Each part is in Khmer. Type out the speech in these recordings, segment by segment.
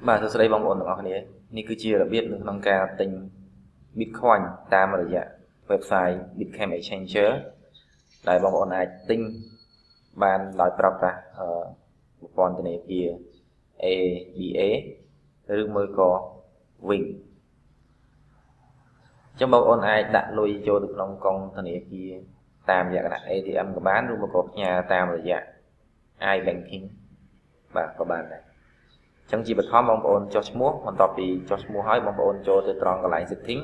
បាទសួស្តីបងប្អូនទាំងអស់គ្នានេះគឺជារបៀបនៅក្នុងការទិញ Bitcoin តាមរយៈ website Bitcoin Exchanger ដែលបងប្អូនអាចទិញបានដោយប្រើប្រាស់ប្រព័ន្ធធនាគារ ABA ឬមួយក៏ Wing អញ្ចឹងបងប្អូនអាចដាក់លុយចូលទៅក្នុងកុងធនាគារតាមរយៈកណ ATM ក៏បានឬមួយក៏ផ្ញើតាមរយៈ iBanking បាទក៏បានដែរចឹងជាបឋមបងប្អូនចុះឈ្មោះបន្ទាប់ពីចុះឈ្មោះហើយបងប្អូនចូលទៅត្រង់កន្លែង setting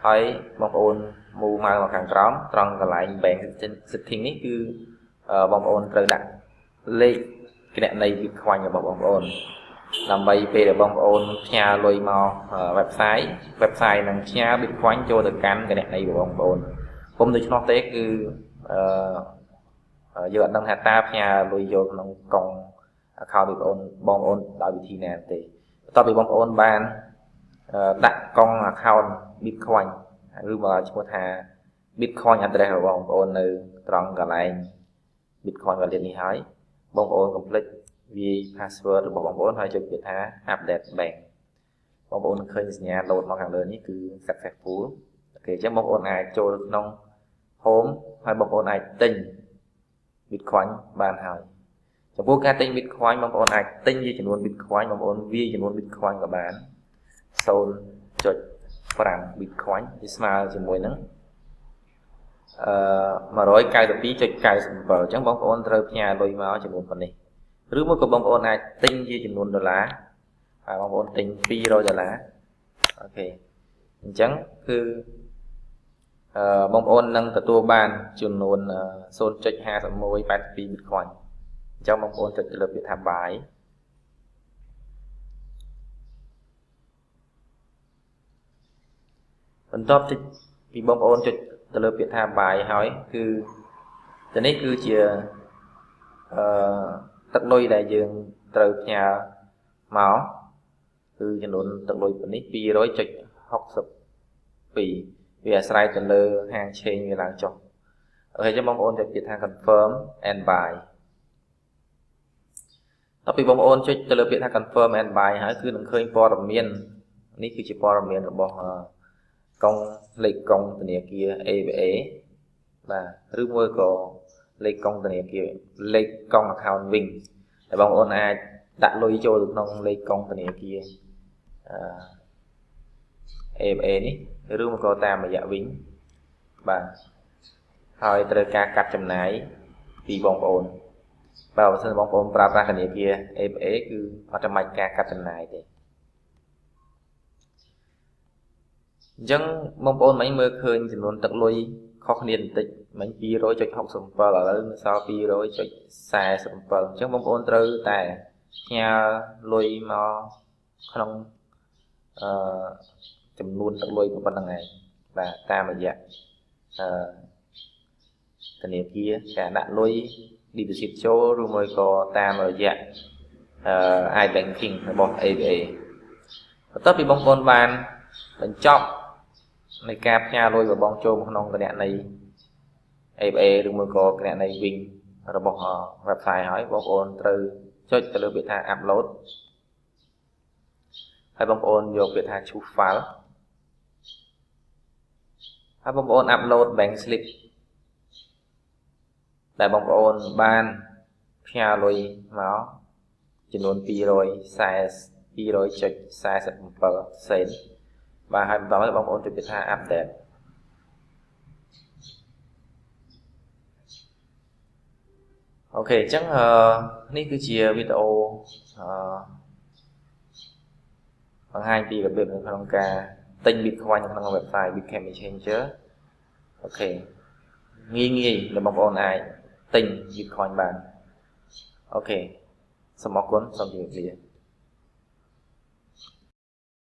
ហើយបងប្អូនមូលមកខាងក្រោមត្រង់កន្លែង bank setting នេះគឺបងប្អូនត្រូវដាក់លេខគណនី Bitcoin របស់បងប្អូនដើម្បីពេលដែលបងប្អូនផ្ញើលុយមក website នឹងផ្ញើ Bitcoin ចូលទៅកាន់គណនីរបស់បងប្អូនពុំដូច្នោះទេគឺយើងអត់ដឹងថាតើផ្ញើលុយយកក្នុងកុងaccount បងប្អូនដោយវិធីណាទេបន្ទាប់ពីបងប្អូនបានដាក់កុង account Bitcoin ឬមកឈ្មោះថា Bitcoin address របស់បងប្អូននៅត្រង់កន្លែង Bitcoin wallet នេះហើយបងប្អូនកុំភ្លេចវាយ password របស់បងប្អូនហើយចុចពាក្យថា update bank បងប្អូនឃើញសញ្ញា load មកខាងលើនេះគឺ successful អូខេអញ្ចឹងបងប្អូនអាចចូលក្នុង home ហើយបងប្អូនអាចទិញ Bitcoin បានហើយចំពោះការទិញ Bitcoin បងប្អូនអាចទិញជាចំនួន Bitcoin បងប្អូនវាយចំនួន Bitcoin ក៏បាន 0.5 Bitcoin វាស្មើជាមួយនឹង192.97 អញ្ចឹងបងប្អូនត្រូវផ្ញើលុយមកចំនួនប៉ុណ្នេះឬមួយក៏បងប្អូនអាចទិញជាចំនួនដុល្លារហើយបងប្អូនទិញ$200អូខេអញ្ចឹងគឺបងប្អូននឹងទទួលបានចំនួន 0.5182 Bitcoinអញ្ចឹងបងប្អូនចុចទៅលើពាក្យថា buy បន្ទាប់ពីបងប្អូនចុចទៅលើពាក្យថា buy ហើយគឺទៅនេះគឺជាទឹកលុយដែលយើងត្រូវផ្ញើមកគឺចំនួនទឹកលុយប៉ុណ្នេះ 200.62 វាអាស្រ័យទៅលើហាងឆេងវាឡើងចុះអូខេអញ្ចឹងបងប្អូនចុចពាក្យថា confirm and buy តទៅពីបងប្អូនចុចទៅលើពាក្យថា confirm and buy ហើយគឺនឹងឃើញព័ត៌មាននេះគឺជាព័ត៌មានរបស់កុងលេខកុងធនាគារ ABA បាទឬមួយក៏លេខកុងធនាគារលេខកុង account Wing ដែលបងប្អូនអាចដាក់លុយចូលទៅក្នុងលេខកុងធនាគារABA នេះឬមួយក៏តាមរយៈ Wing បាទហើយត្រូវការកាត់ចំណាយពីបងប្អូនបើមិនសិនបងប្អូនប្រើប្រាស់ធនាគារ ABA គឺអត់ចាំបាច់ការកាត់ចំណាយទេអញ្ចឹងបងប្អូនមិញមើលឃើញចំនួនទឹកលុយខុសគ្នាបន្តិចមិញ 200.67 ឥឡូវនៅសល់ 200.47 អញ្ចឹងបងប្អូនត្រូវតែផ្ញើលុយមកក្នុងចំនួនទឹកលុយប៉ុណ្្នឹងឯងបាទតាមរយៈធនាគារការដាក់លុយ deposit ចូលឬមួយក៏តាមរយៈiBanking របស់ ABA បន្ទាប់ពីបងប្អូនបានបញ្ចប់នៃការផ្ញើលុយរបស់បងចូលក្នុងគណនី ABA ឬមួយក៏គណនី Wing របស់ website ហើយបងប្អូនត្រូវចុចទៅលើពាក្យថា upload ហើយបងប្អូនយកពាក្យថា choose file ហើយបងប្អូន upload bank slip ដែលបងប្អូនបានផ្ញើលុយមកចំនួន 240.47 សេនបាទហើយបន្តមកបងប្អូនចុចពាក្យថា update អូខេអញ្ចឹងនេះគឺជាវីដេអូបង្ហាញពីរបៀបនៅក្នុងការទិញ Bitcoin នៅក្នុង website Bitcoin Exchanger អូខេងាយដែលបងប្អូនអាចទិញ Bitcoin បានអូខេសូមអរគុណសូមជម្រាបលា